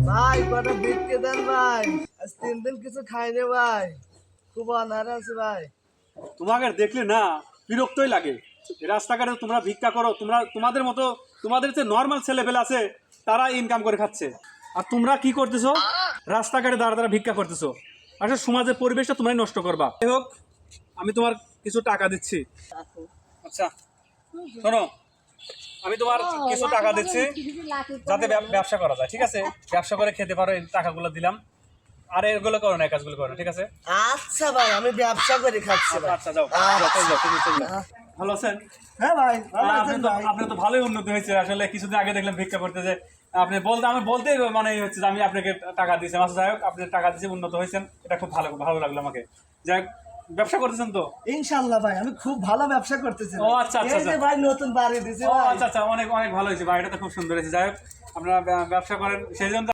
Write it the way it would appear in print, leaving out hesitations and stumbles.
ভাই কটা ভিক্ষে দেন ভাই, আজ 3 দিন কিছু খাইনি ভাই, খুব অনাহারে আছি ভাই। তোমাকে দেখলে না বিরক্তই লাগে। এই রাস্তাঘাটে তোমরা ভিক্ষা করো, তোমাদের মতো তোমাদের যে নর্মাল ছেলেপেলে আছে তারা ইনকাম করে খাচ্ছে, আর তোমরা কি করতেছো? রাস্তাঘাটে দাঁড়া দাঁড়া ভিক্ষা করতেছো। আসলে সমাজের পরিবেশটা তোমরাই নষ্ট করবা। যাই হোক, আমি তোমার কিছু টাকা দিচ্ছি। আচ্ছা শোনো, আমি তোমার কিছু টাকা দিচ্ছি যাতে ব্যবসা করা যায়, ঠিক আছে? ব্যবসা করে খেতে পারো, এই টাকাগুলো দিলাম। আর এগুলো করো না, এই কাজগুলো করো না, ঠিক আছে? আচ্ছা ভাই, আমি ব্যবসা করে খাচ্ছি ভাই। আচ্ছা যাও, যাও, চলে যাও, তুমি চলে যাও। ভালো আছেন? হ্যাঁ ভাই, ভালো আছেন ভাই? আপনার তো ভালোই উন্নতি হয়েছে। আসলে কিছুদিন আগে দেখলাম ভিক্ষা করতে যে আপনি আমি বলতেই মানে হচ্ছে যে আমি আপনাকে টাকা দিয়েছি। আচ্ছা যাই হোক, আপনি টাকা দিয়েছি, উন্নত হয়েছেন, এটা খুব ভালো ভালো লাগলো আমাকে। যাই হোক, ব্যবসা করতেছেন তো? ইনশাআল্লাহ ভাই, আমি খুব ভালো ব্যবসা করতেছি। ও আচ্ছা আচ্ছা এই যে ভাই নতুন বাড়ি দিছি ও ভাই। আচ্ছা আচ্ছা, অনেক অনেক ভালো হয়েছে, বাড়িটা তো খুব সুন্দর হয়েছে। যাই হোক, আপনারা ব্যবসা করেন সেই জন্য